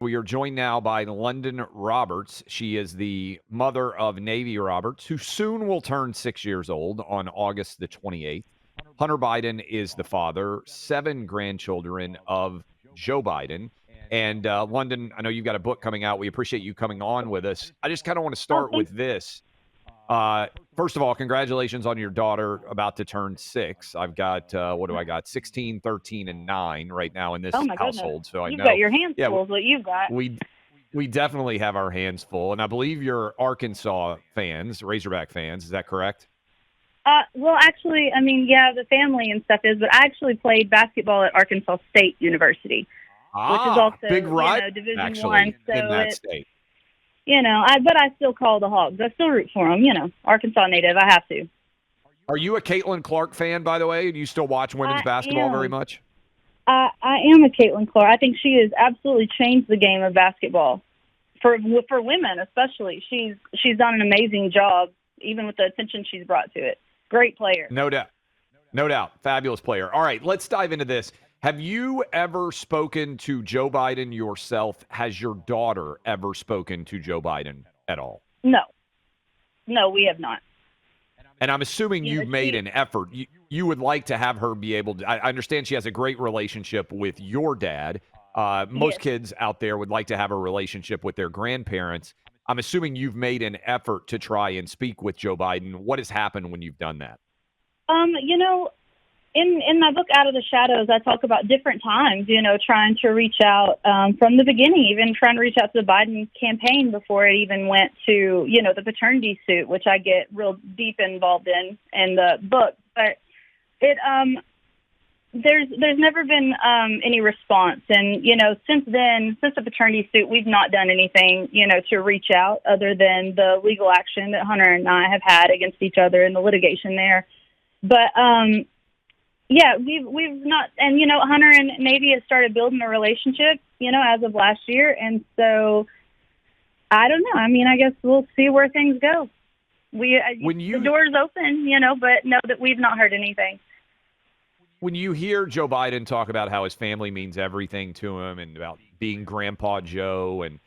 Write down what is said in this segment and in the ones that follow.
We are joined now by Lunden Roberts. She is the mother of Navy Roberts, who soon will turn 6 years old on August the 28th. Hunter Biden is the father, 7 grandchildren of Joe Biden. And London, I know you've got a book coming out. We appreciate you coming on with us. I just kind of want to Oh, start with thanks. this. First of all, congratulations on your daughter about to turn 6. I've got, what do I got? 16, 13, and 9 right now in Oh this my goodness. household. So I You've got know, your hands yeah, full is what you've got. we we definitely have our hands full, and I believe you're Arkansas fans, Razorback fans. Is that correct? Well, actually, I mean, yeah, the family and stuff is, but I actually played basketball at Arkansas State University, which is Big also, rival, Division One. actually, So in that it, state. but I still call the Hogs. I still root for them. Arkansas native. I have to. Are you a Caitlin Clark fan, by the way? Do you still watch women's I basketball very am. much? I am a Caitlin Clark. I think she has absolutely changed the game of basketball for women, especially. She's done an amazing job, even with the attention she's brought to it. Great player. No doubt. No doubt. Fabulous player. All right, let's dive into this. Have you ever spoken to Joe Biden yourself? Has your daughter ever spoken to Joe Biden at all? No, no, we have not. And I'm assuming You know, you've made she an effort. You would like to have her be able to. I understand she has a great relationship with your dad. Most Yes. kids out there would like to have a relationship with their grandparents. I'm assuming you've made an effort to try and speak with Joe Biden. What has happened when you've done that? Um, you know, in my book Out of the Shadows, I talk about different times, trying to reach out from the beginning, even trying to reach out to the Biden campaign before it even went to, the paternity suit, which I get real deep involved in the book. But it there's never been any response, and since then, since the paternity suit, we've not done anything, to reach out other than the legal action that Hunter and I have had against each other in the litigation there. But yeah, we've not, and Hunter and Navy has started building a relationship, as of last year, and so I don't know. I mean, I guess we'll see where things go. The door's open, but know that we've not heard anything. When you hear Joe Biden talk about how his family means everything to him and about being Grandpa Joe, and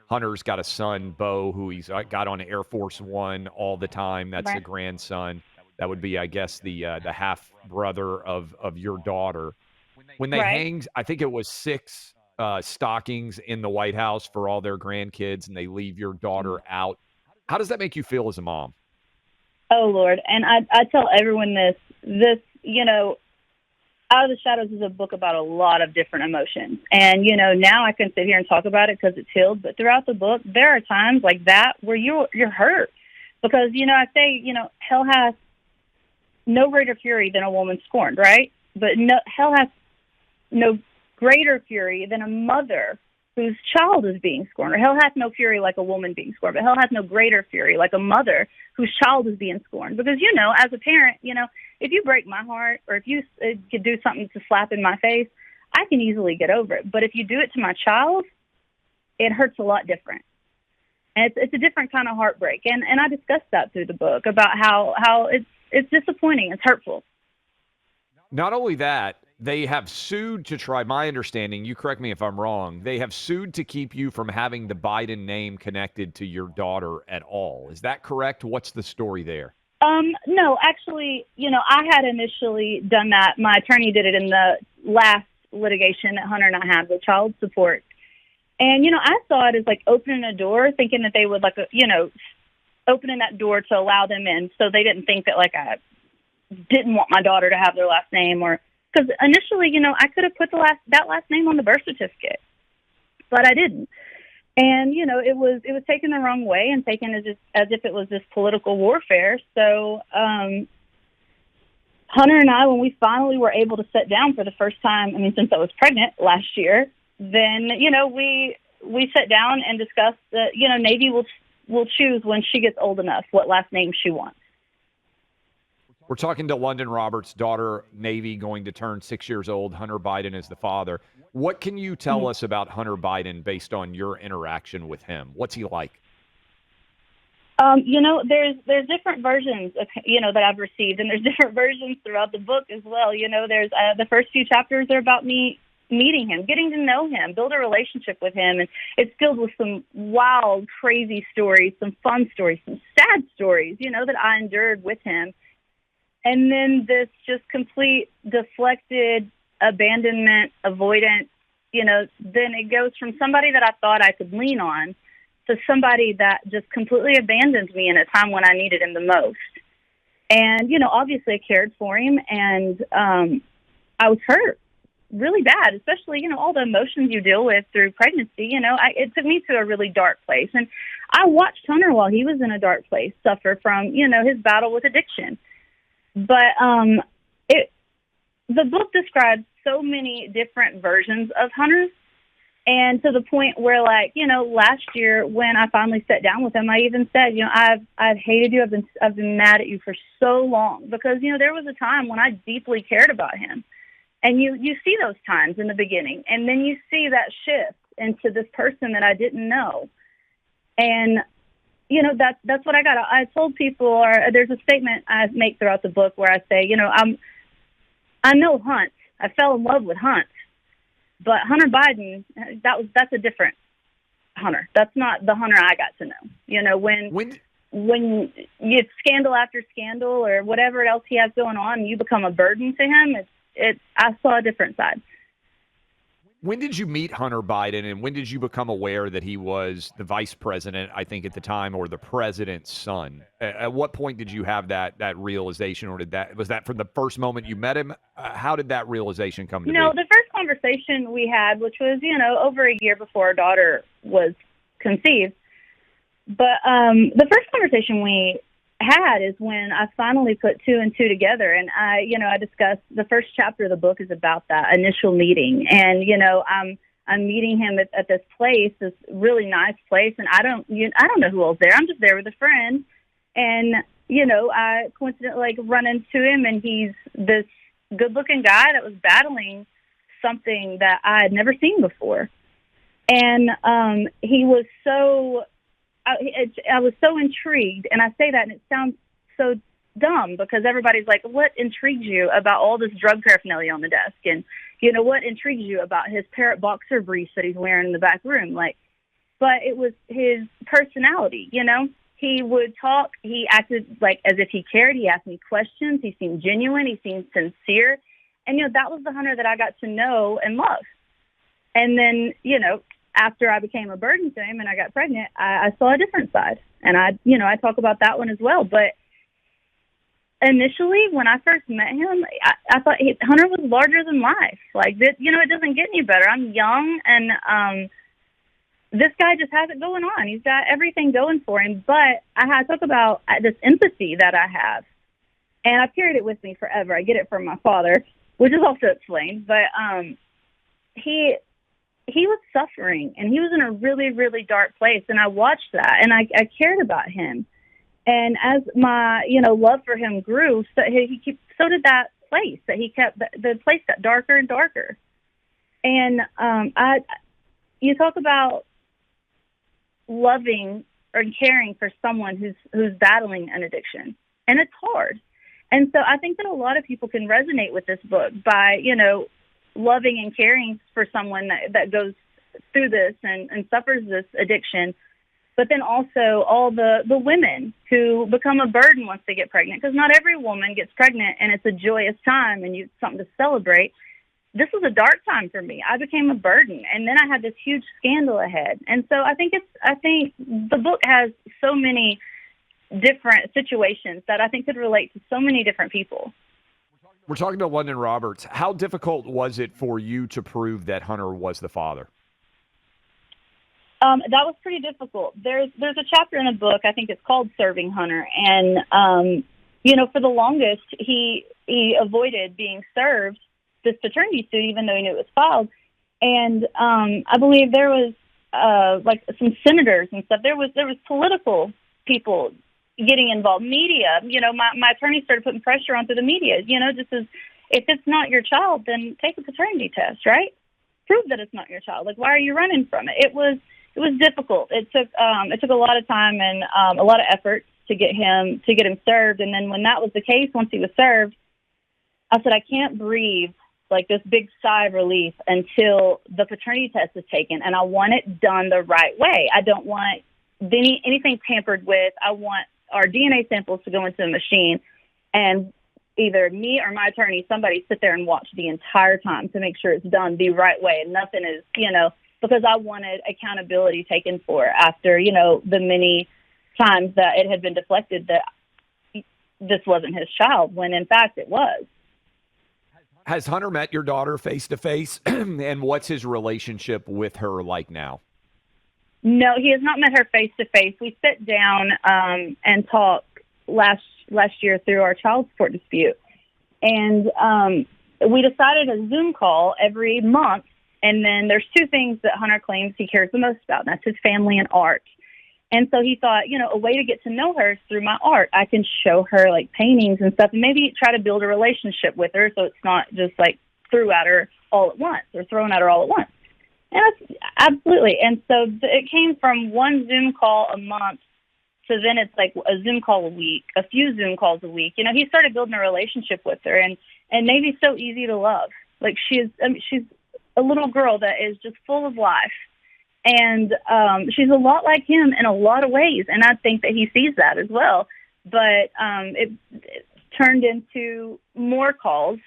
Hunter's got a son, Bo, who he's got on Air Force One all the time. That's the Right. grandson. That would be, I guess, the half brother of your daughter. When they Right. hang, I think it was 6 stockings in the White House for all their grandkids, and they leave your daughter out. How does that make you feel as a mom? Oh Lord, and I tell everyone this, Out of the Shadows is a book about a lot of different emotions. And, now I can sit here and talk about it because it's healed. But throughout the book, there are times like that where you're hurt. Because, I say, hell has no greater fury than a woman scorned, right? But no, hell has no greater fury than a mother whose child is being scorned. Or hell has no fury like a woman being scorned. But hell has no greater fury like a mother whose child is being scorned. Because, as a parent, if you break my heart or if you could do something to slap in my face, I can easily get over it. But if you do it to my child, it hurts a lot different. And it's a different kind of heartbreak. And I discussed that through the book about how it's disappointing. It's hurtful. Not only that, they have sued to try, my understanding, you correct me if I'm wrong, they have sued to keep you from having the Biden name connected to your daughter at all. Is that correct? What's the story there? No, actually, I had initially done that. My attorney did it in the last litigation that Hunter and I had with child support. And, I saw it as like opening a door, thinking that they would opening that door to allow them in. So they didn't think that I didn't want my daughter to have their last name, or because initially, I could have put that last name on the birth certificate, but I didn't. And it was taken the wrong way and taken as if it was this political warfare. So Hunter and I, when we finally were able to sit down for the first time, I mean, since I was pregnant last year, then we sat down and discussed that Navy will choose when she gets old enough what last name she wants. We're talking to Lunden Roberts' daughter, Navy, going to turn 6 years old. Hunter Biden is the father. What can you tell us about Hunter Biden based on your interaction with him? What's he like? There's different versions of, that I've received, and there's different versions throughout the book as well. There's the first few chapters are about me meeting him, getting to know him, build a relationship with him. And it's filled with some wild, crazy stories, some fun stories, some sad stories, that I endured with him. And then this just complete deflected abandonment, avoidance, then it goes from somebody that I thought I could lean on to somebody that just completely abandoned me in a time when I needed him the most. And, obviously I cared for him, and I was hurt really bad, especially, all the emotions you deal with through pregnancy. It took me to a really dark place. And I watched Hunter while he was in a dark place suffer from, his battle with addiction. But the book describes so many different versions of Hunter. And to the point where, last year when I finally sat down with him, I even said, I've hated you. I've been mad at you for so long because, there was a time when I deeply cared about him. And you see those times in the beginning, and then you see that shift into this person that I didn't know. And, that's what I got. I told people, or there's a statement I make throughout the book where I say, I know Hunt. I fell in love with Hunt. But Hunter Biden, that's a different Hunter. That's not the Hunter I got to know. When it's scandal after scandal or whatever else he has going on, and you become a burden to him, I saw a different side. When did you meet Hunter Biden, and when did you become aware that he was the vice president, I think at the time, or the president's son? At what point did you have that realization, or was that from the first moment you met him? How did that realization come to be? The first conversation we had, which was, over a year before our daughter was conceived. But the first conversation we had is when I finally put two and two together, and I discussed the first chapter of the book is about that initial meeting, and I'm meeting him at this place, this really nice place, and I don't know who else there. I'm just there with a friend, and I coincidentally run into him, and he's this good-looking guy that was battling something that I had never seen before, and he was so. I was so intrigued, and I say that, and it sounds so dumb because everybody's like, what intrigues you about all this drug paraphernalia on the desk? And, what intrigues you about his parrot boxer briefs that he's wearing in the back room? But it was his personality, He would talk, he acted as if he cared, he asked me questions, he seemed genuine, he seemed sincere, and, that was the Hunter that I got to know and love. And then, after I became a burden to him and I got pregnant, I saw a different side. And I talk about that one as well. But initially, when I first met him, I thought Hunter was larger than life. It doesn't get any better. I'm young, and this guy just has it going on. He's got everything going for him. But I talk about this empathy that I have. And I've carried it with me forever. I get it from my father, which is also explained. But he was suffering, and he was in a really, really dark place. And I watched that, and I cared about him. And as my, love for him grew, so so did that place that he kept. The place got darker and darker. And you talk about loving or caring for someone who's battling an addiction, and it's hard. And so I think that a lot of people can resonate with this book by, loving and caring for someone that goes through this and suffers this addiction, but then also all the women who become a burden once they get pregnant, because not every woman gets pregnant and it's a joyous time and something to celebrate. This was a dark time for me. I became a burden, and then I had this huge scandal ahead. And so I think the book has so many different situations that I think could relate to so many different people. We're talking to Lunden Roberts. How difficult was it for you to prove that Hunter was the father? That was pretty difficult. There's a chapter in the book, I think it's called Serving Hunter, and for the longest he avoided being served this paternity suit, even though he knew it was filed. And I believe there was some senators and stuff. There was political people getting involved, media. My attorney started putting pressure onto the media. Just as if it's not your child, then take a paternity test, right? Prove that it's not your child. Why are you running from it? It was difficult. It took a lot of time and a lot of effort to get him served. And then when that was the case, once he was served, I said, I can't breathe like this big sigh of relief until the paternity test is taken, and I want it done the right way. I don't want anything tampered with. I want our DNA samples to go into a machine, and either me or my attorney, somebody sit there and watch the entire time to make sure it's done the right way, and nothing is, because I wanted accountability taken for after, the many times that it had been deflected that this wasn't his child, when in fact it was. Has Hunter met your daughter face to face, and what's his relationship with her like now? No, he has not met her face to face. We sit down and talk last year through our child support dispute, and we decided a Zoom call every month. And then there's two things that Hunter claims he cares the most about, and that's his family and art. And so he thought, a way to get to know her is through my art. I can show her like paintings and stuff, and maybe try to build a relationship with her so it's not just like thrown at her all at once. And that's absolutely. And so it came from one Zoom call a month to then it's like a Zoom call a week, a few Zoom calls a week. He started building a relationship with her, and Navy's so easy to love. Like she's a little girl that is just full of life. And she's a lot like him in a lot of ways, and I think that he sees that as well. But it turned into more calls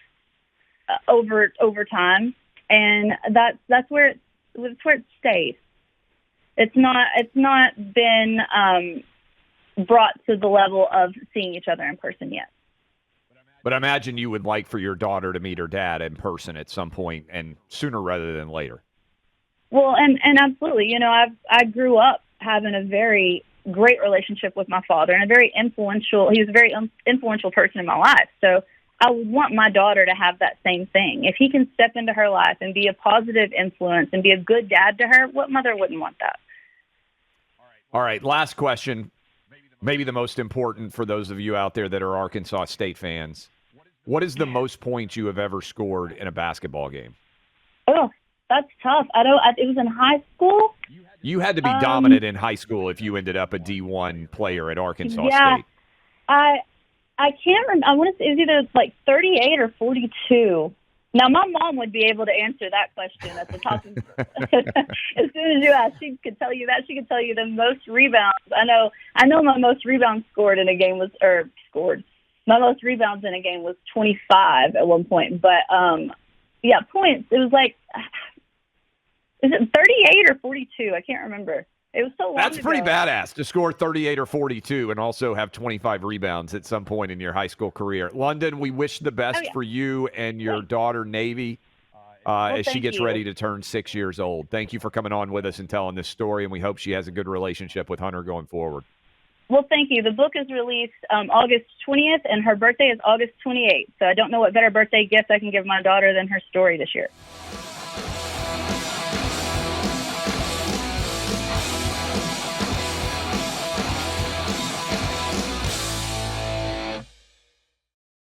over time, and that's where it stayed. It's not been brought to the level of seeing each other in person yet. But I imagine you would like for your daughter to meet her dad in person at some point, and sooner rather than later. Well, and absolutely, I grew up having a very great relationship with my father, and he was a very influential person in my life. So I would want my daughter to have that same thing. If he can step into her life and be a positive influence and be a good dad to her, what mother wouldn't want that? All right, last question, maybe the most important for those of you out there that are Arkansas State fans. What is the most points you have ever scored in a basketball game? Oh, that's tough. It was in high school. You had to be dominant in high school if you ended up a D1 player at Arkansas State. I can't remember. I want to say it was either like 38 or 42. Now, my mom would be able to answer that question at the top. As soon as you ask, she could tell you that. She could tell you the most rebounds. I know my most rebounds my most rebounds in a game was 25 at one point. But, points. It was like, is it 38 or 42? I can't remember. It was so long That's ago. pretty badass to score 38 or 42 and also have 25 rebounds at some point in your high school career. Lunden, we wish the best for you and your daughter, Navy, as she gets ready to turn 6 years old. Thank you for coming on with us and telling this story, and we hope she has a good relationship with Hunter going forward. Well, thank you. The book is released August 20th, and her birthday is August 28th. So I don't know what better birthday gift I can give my daughter than her story this year.